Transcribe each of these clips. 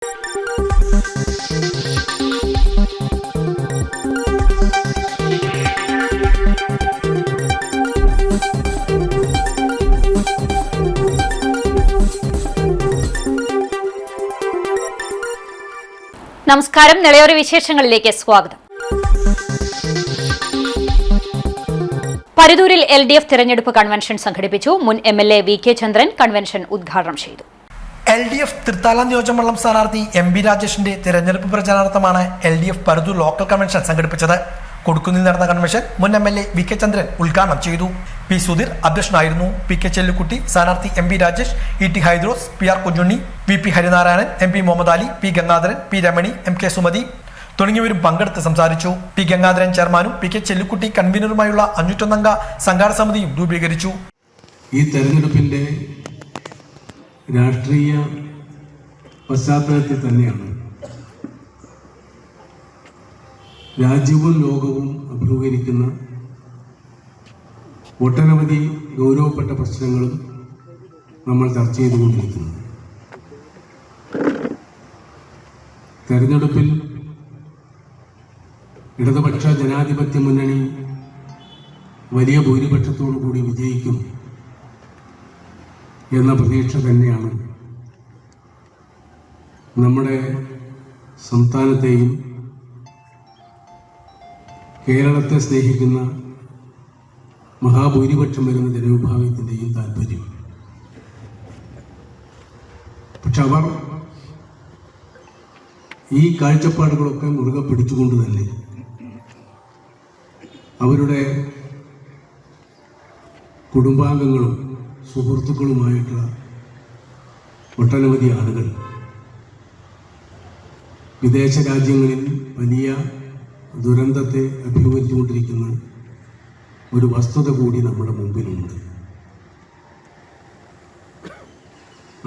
നമസ്കാരം. നിളയോര വിശേഷങ്ങളിലേക്ക് സ്വാഗതം. പരുതൂരിൽ LDF തിരഞ്ഞെടുപ്പ് കൺവെൻഷൻ സംഘടിപ്പിച്ചു. മുൻ MLA VK ചന്ദ്രൻ കൺവെൻഷൻ ഉദ്ഘാടനം ചെയ്തു. LDF തൃത്താല നിയോജകമണ്ഡലം സ്ഥാനാർത്ഥി MB രാജേഷിന്റെ തിരഞ്ഞെടുപ്പ് പ്രചാരണാർത്ഥമാണ് LDF പരുതൂർ ലോക്കൽ കൺവെൻഷൻ സംഘടിപ്പിച്ചത്. കൊടുക്കുന്നിൽ നടന്ന കൺവെൻഷൻ മുൻ MLA VK ചന്ദ്രൻ ഉദ്ഘാടനം ചെയ്തു. P. സുധീർ അധ്യക്ഷനായിരുന്നു. PK ചെല്ലുക്കുട്ടി, സ്ഥാനാർത്ഥി MB Rajesh, ET Hydros, PR Kunjunni, VP Harinarayanan, MP Muhammad Ali, P. Gangadharan, P. Ramani, MK Sumathi തുടങ്ങിയവരും പങ്കെടുത്ത് സംസാരിച്ചു. P. ഗംഗാധരൻ ചെയർമാനും PK ചെല്ലുക്കുട്ടി കൺവീനറുമായുള്ള 501 അംഗ സംഘാടക സമിതിയും രൂപീകരിച്ചു. ഈ തെരഞ്ഞെടുപ്പിന്റെ രാഷ്ട്രീയ പശ്ചാത്തലത്തിൽ തന്നെയാണ് രാജ്യവും ലോകവും അഭിമുഖീകരിക്കുന്ന ഒട്ടനവധി ഗൗരവപ്പെട്ട പ്രശ്നങ്ങളും നമ്മൾ ചർച്ച ചെയ്തുകൊണ്ടിരിക്കുന്നത്. തെരഞ്ഞെടുപ്പിൽ ഇടതുപക്ഷ ജനാധിപത്യ മുന്നണി വലിയ ഭൂരിപക്ഷത്തോടു കൂടി വിജയിക്കും എന്ന പ്രതീക്ഷ തന്നെയാണ് നമ്മുടെ സംസ്ഥാനത്തെയും കേരളത്തെ സ്നേഹിക്കുന്ന മഹാഭൂരിപക്ഷം വരുന്ന ജനവിഭാഗത്തിൻ്റെയും താല്പര്യം. പക്ഷെ അവർ ഈ കാഴ്ചപ്പാടുകളൊക്കെ മുറുകെ പിടിച്ചുകൊണ്ട് തന്നെ അവരുടെ കുടുംബാംഗങ്ങളും സുഹൃത്തുക്കളുമായിട്ടുള്ള ഒട്ടനവധി ആളുകൾ വിദേശ രാജ്യങ്ങളിൽ വലിയ ദുരന്തത്തെ അഭിമുഖീകരിച്ചുകൊണ്ടിരിക്കുന്ന ഒരു വസ്തുത കൂടി നമ്മുടെ മുമ്പിലുണ്ട്.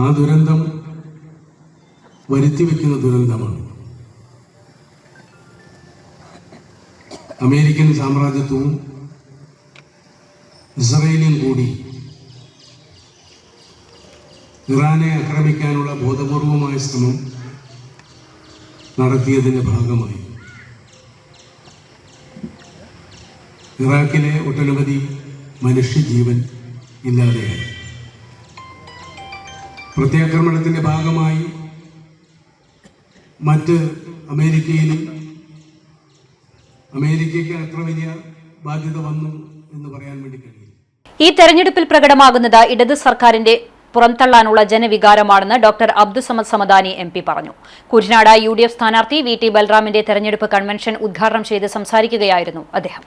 ആ ദുരന്തം വരുത്തിവെക്കുന്ന ദുരന്തമാണ്. അമേരിക്കൻ സാമ്രാജ്യത്വവും ഇസ്രായേലും കൂടി ഇറാനെ ആക്രമിക്കാനുള്ള ബോധപൂർവമായ ശ്രമം നടത്തിയതിൻ്റെ ഭാഗമായി ഇറാഖിലെ ഒട്ടനവധി മനുഷ്യജീവൻ ഇല്ലാതെയായി. പ്രത്യാക്രമണത്തിൻ്റെ ഭാഗമായി മറ്റ് അമേരിക്കയ്ക്ക് എത്ര വലിയ ബാധ്യത വന്നു എന്ന് പറയാൻ വേണ്ടി കഴിയും. ഈ തെരഞ്ഞെടുപ്പിൽ പ്രകടമാകുന്നത് ഇടത് സർക്കാരിന്റെ പുറന്തള്ളാനുള്ള ജനവികാരമാണെന്ന് ഡോക്ടർ അബ്ദുസമദ് സമദാനി MP പറഞ്ഞു. കുരിനാട് UDF സ്ഥാനാർത്ഥി VT ബൽറാമിന്റെ തെരഞ്ഞെടുപ്പ് കൺവെൻഷൻ ഉദ്ഘാടനം ചെയ്ത് സംസാരിക്കുകയായിരുന്നു അദ്ദേഹം.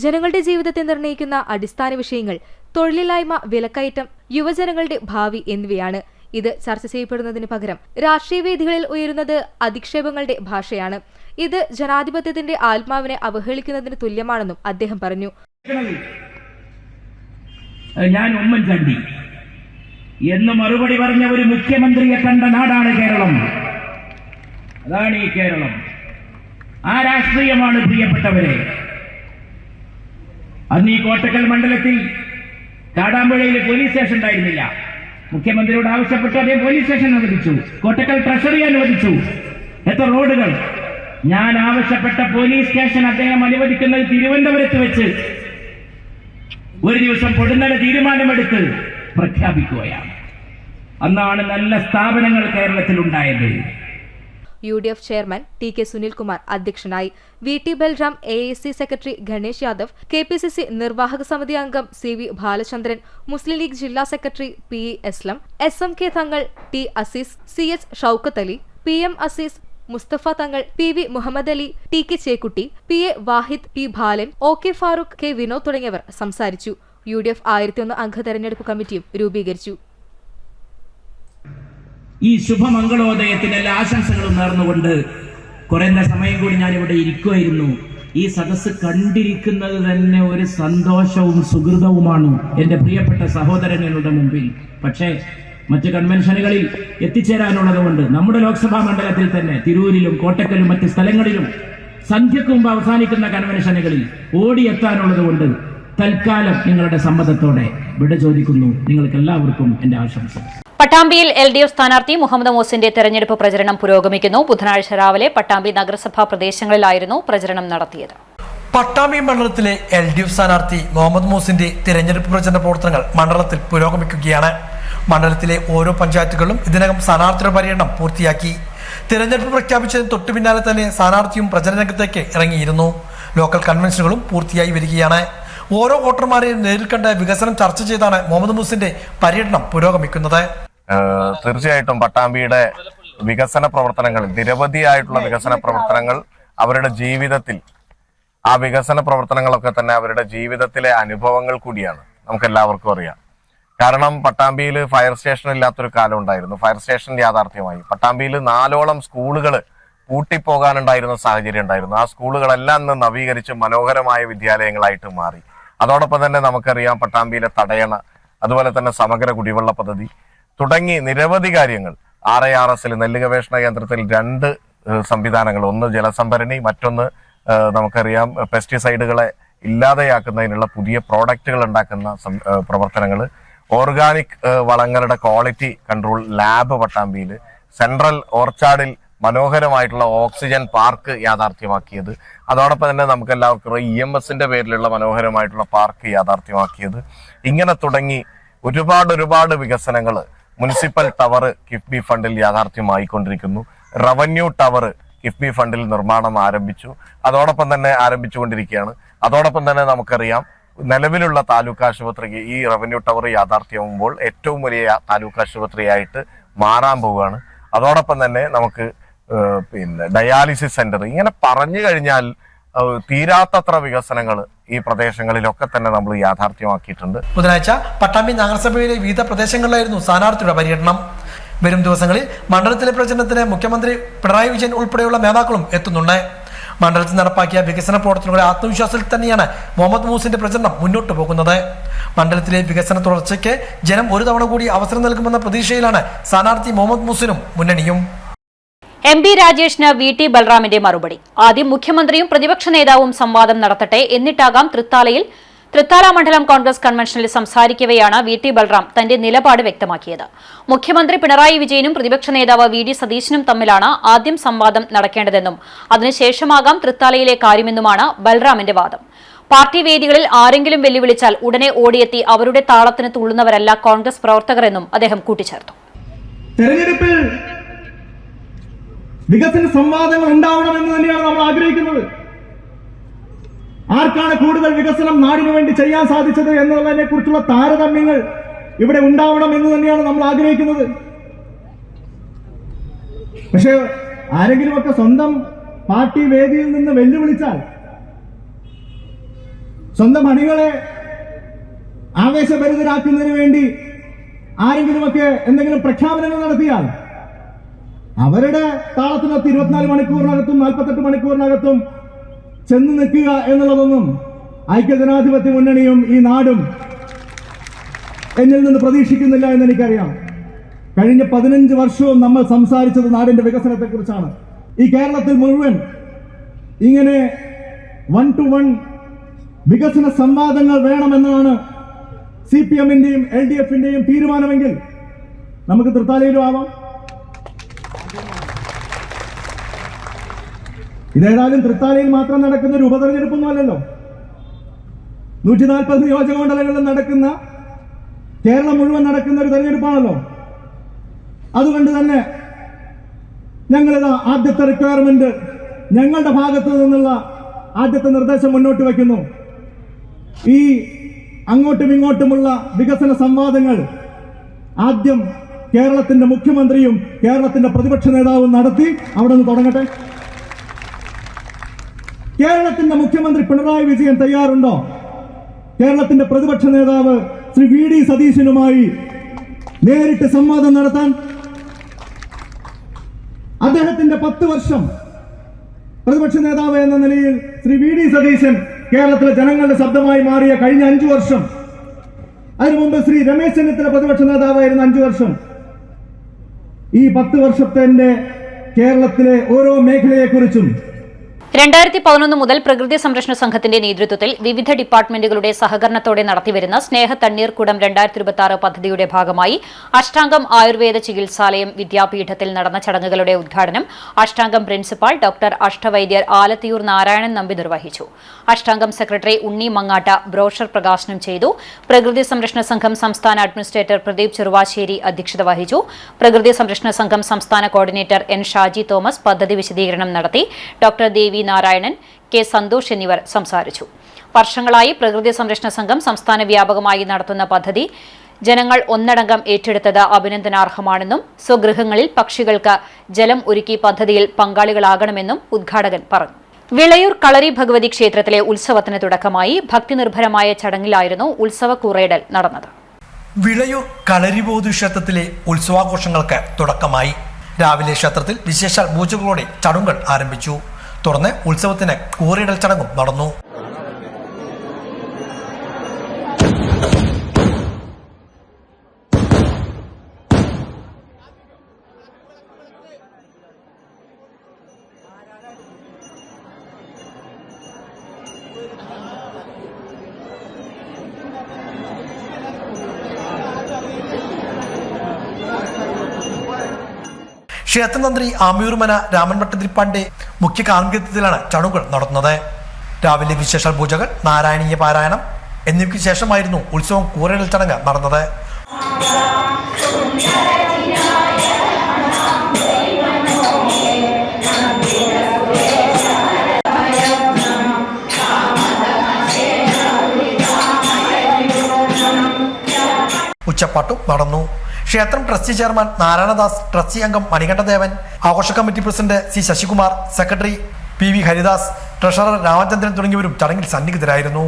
ജനങ്ങളുടെ ജീവിതത്തെ നിർണ്ണയിക്കുന്ന അടിസ്ഥാന വിഷയങ്ങൾ തൊഴിലില്ലായ്മ, വിലക്കയറ്റം, യുവജനങ്ങളുടെ ഭാവി എന്നിവയാണ്. ഇത് ചർച്ച ചെയ്യപ്പെടുന്നതിന് പകരം രാഷ്ട്രീയ വേദികളിൽ ഉയരുന്നത് അധിക്ഷേപങ്ങളുടെ ഭാഷയാണ്. ഇത് ജനാധിപത്യത്തിന്റെ ആത്മാവിനെ അവഹേളിക്കുന്നതിന് തുല്യമാണെന്നും അദ്ദേഹം പറഞ്ഞു. ഞാൻ ഉമ്മൻചാണ്ടി എന്ന് മറുപടി പറഞ്ഞ ഒരു മുഖ്യമന്ത്രിയെ കണ്ട നാടാണ് കേരളം. അതാണ് ഈ കേരളം. ആ രാഷ്ട്രീയമാണ് പ്രിയപ്പെട്ടവരെ. അന്ന് ഈ കോട്ടക്കൽ മണ്ഡലത്തിൽ കാടാമ്പുഴയിൽ പോലീസ് സ്റ്റേഷൻ ഉണ്ടായിരുന്നില്ല. മുഖ്യമന്ത്രിയോട് ആവശ്യപ്പെട്ട് അദ്ദേഹം പോലീസ് സ്റ്റേഷൻ അനുവദിച്ചു. കോട്ടക്കൽ ട്രഷറി അനുവദിച്ചു. എത്ര റോഡുകൾ. ഞാൻ ആവശ്യപ്പെട്ട പോലീസ് സ്റ്റേഷൻ അദ്ദേഹം അനുവദിക്കുന്നത് തിരുവനന്തപുരത്ത് വെച്ച് ഒരു ദിവസം പൊടുന്നനെ തീരുമാനമെടുത്ത് പ്രഖ്യാപിക്കുകയാണ്. അന്നാണ് നല്ല സ്ഥാപനങ്ങൾ കേരളത്തിൽ ഉണ്ടായത്. UDF ചെയർമാൻ TK സുനിൽകുമാർ അധ്യക്ഷനായി. VT Balram, AAC secretary Ganesh Yadav, KPCC നിർവാഹക സമിതി അംഗം CV ബാലചന്ദ്രൻ, മുസ്ലിം ലീഗ് ജില്ലാ secretary PE Eslam, SMK Thangal, T Azeez, CH Shoukath Ali, PM Azeez, Musthafa Thangal, PV Muhammad Ali, TK Chekutty, PA വാഹിദ്, P ബാലൻ, OK ഫാറൂഖ്, K വിനോദ് തുടങ്ങിയവർ സംസാരിച്ചു. UDF 1001 അംഗ തെരഞ്ഞെടുപ്പ് കമ്മിറ്റിയും രൂപീകരിച്ചു. ഈ ശുഭമംഗളോദയത്തിന് എല്ലാ ആശംസകളും നേർന്നുകൊണ്ട് കുറഞ്ഞ സമയം കൂടി ഞാനിവിടെ ഇരിക്കുമായിരുന്നു. ഈ സദസ്സ് കണ്ടിരിക്കുന്നത് തന്നെ ഒരു സന്തോഷവും സുഹൃതവുമാണ് എന്റെ പ്രിയപ്പെട്ട സഹോദരങ്ങളുടെ മുമ്പിൽ. പക്ഷേ മറ്റ് കൺവെൻഷനുകളിൽ എത്തിച്ചേരാനുള്ളതുകൊണ്ട് നമ്മുടെ ലോക്സഭാ മണ്ഡലത്തിൽ തന്നെ തിരൂരിലും കോട്ടക്കലും മറ്റ് സ്ഥലങ്ങളിലും സന്ധ്യക്ക് മുമ്പ് അവസാനിക്കുന്ന കൺവെൻഷനുകളിൽ ഓടിയെത്താനുള്ളതുകൊണ്ട് തൽക്കാലം നിങ്ങളുടെ സമ്മതത്തോടെ വിട ചോദിക്കുന്നു. നിങ്ങൾക്ക് എല്ലാവർക്കും എന്റെ ആശംസ. പട്ടാമ്പിയിൽ LDF സ്ഥാനാർത്ഥി മുഹമ്മദ് മോസിന്റെ തെരഞ്ഞെടുപ്പ് പ്രചരണം പുരോഗമിക്കുന്നു. ബുധനാഴ്ച രാവിലെ പട്ടാമ്പി നഗരസഭാ പ്രദേശങ്ങളിലായിരുന്നു പ്രചരണം നടത്തിയത്. പട്ടാമ്പി മണ്ഡലത്തിലെ LDF സ്ഥാനാർത്ഥി മുഹമ്മദ് മോസിന്റെ തിരഞ്ഞെടുപ്പ് പ്രചരണ പ്രവർത്തനങ്ങൾ മണ്ഡലത്തിൽ പുരോഗമിക്കുകയാണ്. മണ്ഡലത്തിലെ ഓരോ പഞ്ചായത്തുകളിലും ഇതിനകം സ്ഥാനാർത്ഥിയുടെ പര്യടനം പൂർത്തിയാക്കി. തിരഞ്ഞെടുപ്പ് പ്രഖ്യാപിച്ചതിന് തൊട്ടു പിന്നാലെ തന്നെ സ്ഥാനാർത്ഥിയും പ്രചരണ രംഗത്തേക്ക് ഇറങ്ങിയിരുന്നു. ലോക്കൽ കൺവെൻഷനുകളും പൂർത്തിയായി വരികയാണ്. ഓരോ വോട്ടർമാരെയും നേരിൽ കണ്ട് വികസനം ചർച്ച ചെയ്താണ് മുഹമ്മദ് മോസിന്റെ പര്യടനം പുരോഗമിക്കുന്നത്. തീർച്ചയായിട്ടും പട്ടാമ്പിയുടെ വികസന പ്രവർത്തനങ്ങൾ, നിരവധിയായിട്ടുള്ള വികസന പ്രവർത്തനങ്ങൾ അവരുടെ ജീവിതത്തിൽ, ആ വികസന പ്രവർത്തനങ്ങളൊക്കെ തന്നെ അവരുടെ ജീവിതത്തിലെ അനുഭവങ്ങൾ കൂടിയാണ്. നമുക്ക് എല്ലാവർക്കും അറിയാം. കാരണം പട്ടാമ്പിയിൽ ഫയർ സ്റ്റേഷൻ ഇല്ലാത്തൊരു കാലം ഉണ്ടായിരുന്നു. ഫയർ സ്റ്റേഷൻ യാഥാർത്ഥ്യമായി. പട്ടാമ്പിയിൽ 4ഓളം സ്കൂളുകൾ പൂട്ടിപ്പോകാനുണ്ടായിരുന്ന സാഹചര്യം ഉണ്ടായിരുന്നു. ആ സ്കൂളുകളെല്ലാം ഇന്ന് നവീകരിച്ച് മനോഹരമായ വിദ്യാലയങ്ങളായിട്ട് മാറി. അതോടൊപ്പം തന്നെ നമുക്കറിയാം പട്ടാമ്പിയിലെ തടയണ, അതുപോലെ തന്നെ സമഗ്ര കുടിവെള്ള പദ്ധതി തുടങ്ങി നിരവധി കാര്യങ്ങൾ. RIRS നെല്ല് ഗവേഷണ കേന്ദ്രത്തിൽ 2 സംവിധാനങ്ങൾ, ഒന്ന് ജലസംഭരണി, മറ്റൊന്ന് നമുക്കറിയാം പെസ്റ്റിസൈഡുകളെ ഇല്ലാതെയാക്കുന്നതിനുള്ള പുതിയ പ്രോഡക്റ്റുകൾ ഉണ്ടാക്കുന്ന പ്രവർത്തനങ്ങൾ, ഓർഗാനിക് വളങ്ങളുടെ ക്വാളിറ്റി കൺട്രോൾ ലാബ് പട്ടാമ്പിയിൽ, സെൻട്രൽ ഓർച്ചാർഡിൽ മനോഹരമായിട്ടുള്ള ഓക്സിജൻ പാർക്ക് യാഥാർത്ഥ്യമാക്കിയത്, അതോടൊപ്പം തന്നെ നമുക്ക് എല്ലാവർക്കും EMSന്റെ പേരിലുള്ള മനോഹരമായിട്ടുള്ള പാർക്ക് യാഥാർത്ഥ്യമാക്കിയത്, ഇങ്ങനെ തുടങ്ങി ഒരുപാട് വികസനങ്ങൾ. മുനിസിപ്പൽ ടവർ കിഫ്ബി ഫണ്ടിൽ യാഥാർത്ഥ്യമായിക്കൊണ്ടിരിക്കുന്നു. റവന്യൂ ടവർ കിഫ്ബി ഫണ്ടിൽ നിർമ്മാണം ആരംഭിച്ചു. അതോടൊപ്പം തന്നെ ആരംഭിച്ചുകൊണ്ടിരിക്കുകയാണ്. അതോടൊപ്പം തന്നെ നമുക്കറിയാം നിലവിലുള്ള താലൂക്ക് ആശുപത്രിക്ക് ഈ റവന്യൂ ടവർ യാഥാർത്ഥ്യമാകുമ്പോൾ ഏറ്റവും വലിയ താലൂക്ക് ആശുപത്രിയായിട്ട് മാറാൻ പോവുകയാണ്. അതോടൊപ്പം തന്നെ നമുക്ക് ഡയാലിസിസ് സെന്റർ, ഇങ്ങനെ പറഞ്ഞു കഴിഞ്ഞാൽ തീരാത്തത്ര വികസനങ്ങൾ ഈ പ്രദേശങ്ങളിലൊക്കെ തന്നെ നമ്മൾ യാഥാർത്ഥ്യമാക്കിയിട്ടുണ്ട്. ബുധനാഴ്ച പട്ടാമ്പി നഗരസഭയിലെ വിവിധ പ്രദേശങ്ങളിലായിരുന്നു സ്ഥാനാർത്ഥിയുടെ പര്യടനം. വരും ദിവസങ്ങളിൽ മണ്ഡലത്തിലെ പ്രചരണത്തിന് മുഖ്യമന്ത്രി പിണറായി വിജയൻ ഉൾപ്പെടെയുള്ള നേതാക്കളും എത്തുന്നുണ്ട്. മണ്ഡലത്തിൽ നടപ്പാക്കിയ വികസന പ്രവർത്തനങ്ങളുടെ ആത്മവിശ്വാസത്തിൽ തന്നെയാണ് മുഹമ്മദ് മോസിന്റെ പ്രചരണം മുന്നോട്ട് പോകുന്നത്. മണ്ഡലത്തിലെ വികസന തുടർച്ചയ്ക്ക് ജനം ഒരു തവണ കൂടി അവസരം നൽകുമെന്ന പ്രതീക്ഷയിലാണ് സ്ഥാനാർത്ഥി മുഹമ്മദ് മോസിനും മുന്നണിയും. MP രാജേഷിന് VT ബൽറാമിന്റെ മറുപടി. ആദ്യം മുഖ്യമന്ത്രിയും പ്രതിപക്ഷ നേതാവും സംവാദം നടത്തട്ടെ, എന്നിട്ടാകാം തൃത്താല മണ്ഡലം കോൺഗ്രസ് കൺവെൻഷനിൽ സംസാരിക്കവെയാണ് VT ബൽറാം തന്റെ നിലപാട് വ്യക്തമാക്കിയത്. മുഖ്യമന്ത്രി പിണറായി വിജയനും പ്രതിപക്ഷ നേതാവ് VD സതീശനും തമ്മിലാണ് ആദ്യം സംവാദം നടക്കേണ്ടതെന്നും അതിനുശേഷമാകാം തൃത്താലയിലെ കാര്യമെന്നുമാണ് ബൽറാമിന്റെ വാദം. പാർട്ടി വേദികളിൽ ആരെങ്കിലും വെല്ലുവിളിച്ചാൽ ഉടനെ ഓടിയെത്തി അവരുടെ താളത്തിന് തുള്ളുന്നവരല്ല കോൺഗ്രസ് പ്രവർത്തകർ എന്നും അദ്ദേഹം കൂട്ടിച്ചേർത്തു. തെരഞ്ഞെടുപ്പിൽ വികസന സംവാദങ്ങൾ ഉണ്ടാവണമെന്ന് തന്നെയാണ് നമ്മൾ ആഗ്രഹിക്കുന്നത്. ആർക്കാണ് കൂടുതൽ വികസനം നാടിനു വേണ്ടി ചെയ്യാൻ സാധിച്ചത് എന്നുള്ളതിനെ കുറിച്ചുള്ള താരതമ്യങ്ങൾ ഇവിടെ ഉണ്ടാവണം എന്ന് തന്നെയാണ് നമ്മൾ ആഗ്രഹിക്കുന്നത്. പക്ഷെ ആരെങ്കിലുമൊക്കെ സ്വന്തം പാർട്ടി വേദിയിൽ നിന്ന് വെല്ലുവിളിച്ചാൽ, സ്വന്തം അണികളെ ആവേശഭരിതരാക്കുന്നതിന് വേണ്ടി ആരെങ്കിലുമൊക്കെ എന്തെങ്കിലും പ്രഖ്യാപനങ്ങൾ നടത്തിയാൽ അവരുടെ താളത്തിനകത്ത് 24 മണിക്കൂറിനകത്തും 48 മണിക്കൂറിനകത്തും ചെന്ന് നിൽക്കുക എന്നുള്ളതൊന്നും ഐക്യജനാധിപത്യ മുന്നണിയും ഈ നാടും എന്നിൽ നിന്ന് പ്രതീക്ഷിക്കുന്നില്ല എന്ന് എനിക്കറിയാം. കഴിഞ്ഞ 15 വർഷവും നമ്മൾ സംസാരിച്ചത് നാടിന്റെ വികസനത്തെക്കുറിച്ചാണ്. ഈ കേരളത്തിൽ മുഴുവൻ ഇങ്ങനെ 1-to-1 വികസന സംവാദങ്ങൾ വേണമെന്നാണ് CPM-ന്റെയും LDF-ന്റെയും തീരുമാനമെങ്കിൽ നമുക്ക് തൃത്താലയിലും ആവാം. ഇതേതായാലും തൃത്താലയിൽ മാത്രം നടക്കുന്ന ഒരു ഉപതെരഞ്ഞെടുപ്പൊന്നും അല്ലല്ലോ. 140 നിയോജക മണ്ഡലങ്ങളിൽ നടക്കുന്ന, കേരളം മുഴുവൻ നടക്കുന്ന ഒരു തെരഞ്ഞെടുപ്പാണല്ലോ. അതുകൊണ്ട് തന്നെ ഞങ്ങളിതാ ആദ്യത്തെ റിക്വയർമെന്റ്, ഞങ്ങളുടെ ഭാഗത്തു നിന്നുള്ള ആദ്യത്തെ നിർദ്ദേശം മുന്നോട്ട് വയ്ക്കുന്നു. ഈ അങ്ങോട്ടും ഇങ്ങോട്ടുമുള്ള വികസന സംവാദങ്ങൾ ആദ്യം കേരളത്തിന്റെ മുഖ്യമന്ത്രിയും കേരളത്തിന്റെ പ്രതിപക്ഷ നേതാവും നടത്തി അവിടെ നിന്ന് തുടങ്ങട്ടെ. കേരളത്തിന്റെ മുഖ്യമന്ത്രി പിണറായി വിജയൻ തയ്യാറുണ്ടോ കേരളത്തിന്റെ പ്രതിപക്ഷ നേതാവ് ശ്രീ VD സതീശനുമായി നേരിട്ട് സംവാദം നടത്താൻ? അദ്ദേഹത്തിന്റെ 10 വർഷം പ്രതിപക്ഷ നേതാവ് എന്ന നിലയിൽ ശ്രീ VD സതീശൻ കേരളത്തിലെ ജനങ്ങളുടെ ശബ്ദമായി മാറിയ കഴിഞ്ഞ 5 വർഷം, അതിനു മുമ്പ് ശ്രീ രമേശ് ചെന്നിത്തല പ്രതിപക്ഷ നേതാവായിരുന്ന 5 വർഷം, ഈ 10 വർഷത്തെ കേരളത്തിലെ ഓരോ മേഖലയെക്കുറിച്ചും 2011 മുതൽ പ്രകൃതി സംരക്ഷണ സംഘത്തിന്റെ നേതൃത്വത്തിൽ വിവിധ ഡിപ്പാർട്ട്മെന്റുകളുടെ സഹകരണത്തോടെ നടത്തിവരുന്ന സ്നേഹത്തണ്ണീർക്കുടം 2026 പദ്ധതിയുടെ ഭാഗമായി അഷ്ടാംഗം ആയുർവേദ ചികിത്സാലയം വിദ്യാപീഠത്തിൽ നടന്ന ചടങ്ങുകളുടെ ഉദ്ഘാടനം അഷ്ടാംഗം പ്രിൻസിപ്പാൾ ഡോക്ടർ അഷ്ടവൈദ്യർ ആലത്തിയൂർ നാരായണൻ നമ്പി നിർവഹിച്ചു. അഷ്ടാംഗം സെക്രട്ടറി ഉണ്ണി മങ്ങാട്ട ബ്രോഷർ പ്രകാശനം ചെയ്തു. പ്രകൃതി സംരക്ഷണ സംഘം സംസ്ഥാന അഡ്മിനിസ്ട്രേറ്റർ പ്രദീപ് ചെറുവാശ്ശേരി അധ്യക്ഷത വഹിച്ചു. പ്രകൃതി സംരക്ഷണ സംഘം സംസ്ഥാന കോർഡിനേറ്റർ എൻ ഷാജി തോമസ് പദ്ധതി വിശദീകരണം നടത്തി. ഡോക്ടർ ദേവി നാരായണൻ, കെ സന്തോഷ് എന്നിവർ സംസാരിച്ചു. വർഷങ്ങളായി പ്രകൃതി സംരക്ഷണ സംഘം സംസ്ഥാന വ്യാപകമായി നടത്തുന്ന പദ്ധതി ജനങ്ങൾ ഒന്നടങ്കം ഏറ്റെടുത്തത് അഭിനന്ദനാർഹമാണെന്നും സ്വഗൃഹങ്ങളിൽ പക്ഷികൾക്ക് ജലം ഒരുക്കി പദ്ധതിയിൽ പങ്കാളികളാകണമെന്നും ഉദ്ഘാടകൻ പറഞ്ഞു. വിളയൂർ കളരി ഭഗവതി ക്ഷേത്രത്തിലെ ഉത്സവത്തിന് തുടക്കമായി. ഭക്തിനിർഭരമായ ചടങ്ങിലായിരുന്നു ഉത്സവ കൂറയിടൽ നടന്നത്. വിളയൂർ കളരിബോധു ക്ഷേത്രത്തിലെ ഉത്സവാഘോഷങ്ങൾക്ക് തുടക്കമായി. രാവിലെ ക്ഷേത്രത്തിൽ വിശേഷാൽ പൂജകളോടെ ചടങ്ങുകൾ ആരംഭിച്ചു. തുടർന്ന് ഉത്സവത്തിന് കൂറയിടൽ ചടങ്ങും നടന്നു. ക്ഷേത്രതന്ത്രി ആമിയൂർമന രാമൻ ഭട്ടതിരിപ്പാടിന്റെ മുഖ്യ കാർമ്മികത്വത്തിലാണ് ചടങ്ങുകൾ നടത്തുന്നത്. രാവിലെ വിശേഷാൽ പൂജകൾ, നാരായണീയ പാരായണം എന്നിവയ്ക്ക് ശേഷമായിരുന്നു ഉത്സവം കൂറയിടൽ ചടങ്ങ് നടന്നത്. ഉച്ചപ്പാട്ടും നടന്നു. ക്ഷേത്രം ട്രസ്റ്റി ചെയർമാൻ നാരായണദാസ്, ട്രസ്റ്റി അംഗം മണികണ്ഠദേവൻ, ആഘോഷ committee president C Sasikumar, secretary P V Haridas, treasurer Ramachandran തുടങ്ങിയവരും ചടങ്ങിൽ സന്നിഹിതരായിരുന്നു.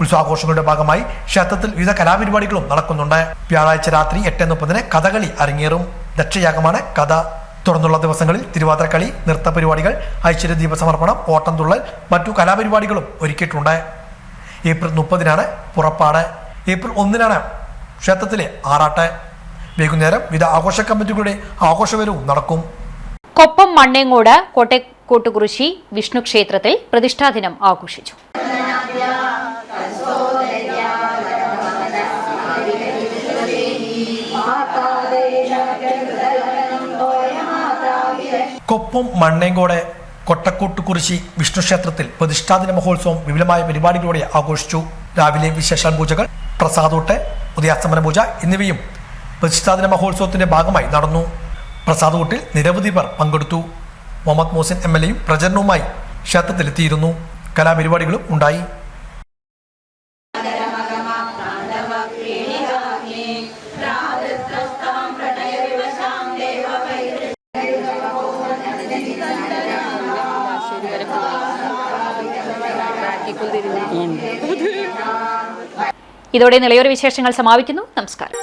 ഉത്സവാഘോഷങ്ങളുടെ ഭാഗമായി ക്ഷേത്രത്തിൽ വിവിധ കലാപരിപാടികളും നടക്കുന്നുണ്ട്. വ്യാഴാഴ്ച രാത്രി 8:30 കഥകളി അരങ്ങേറും. ദക്ഷയാഗമാണ് കഥ. തുടർന്നുള്ള ദിവസങ്ങളിൽ തിരുവാതിരക്കളി, നൃത്ത പരിപാടികൾ, ഐശ്വര്യദീപ സമർപ്പണം, ഓട്ടംതുള്ളൽ, മറ്റു കലാപരിപാടികളും ഒരുക്കിയിട്ടുണ്ട്. ഏപ്രിൽ 30 പുറപ്പാട്. ഏപ്രിൽ 1 ക്ഷേത്രത്തിലെ ആറാട്ട്. വൈകുന്നേരം വിവിധ ആഘോഷ കമ്മിറ്റികളുടെ ആഘോഷവേലവും നടക്കും. കൊപ്പം മണ്ണേങ്ങോട് കോട്ടക്കോട്ടുകുറിശി വിഷ്ണു ക്ഷേത്രത്തിൽ പ്രതിഷ്ഠാദിനം ആഘോഷിച്ചു. കൊപ്പം മണ്ണേങ്കോട് കൊട്ടക്കോട്ടുകുറിശി വിഷ്ണു ക്ഷേത്രത്തിൽ പ്രതിഷ്ഠാദിന മഹോത്സവം വിപുലമായ പരിപാടികളോടെ ആഘോഷിച്ചു. രാവിലെ വിശേഷാൽ പൂജകൾ, പ്രസാദൂട്ട്, ഉദയാസ്തമന പൂജ എന്നിവയും പ്രതിഷ്ഠാദിന മഹോത്സവത്തിന്റെ ഭാഗമായി നടന്നു. പ്രസാദൂട്ടിൽ നിരവധി പേർ പങ്കെടുത്തു. മുഹമ്മദ് മോസിൻ MLAയും പ്രചരണവുമായി ക്ഷേത്രത്തിലെത്തിയിരുന്നു. കലാപരിപാടികളും ഉണ്ടായി. ഇതോടെ നിളയൊരു വിശേഷങ്ങൾ സമാപിക്കുന്നു. നമസ്കാരം.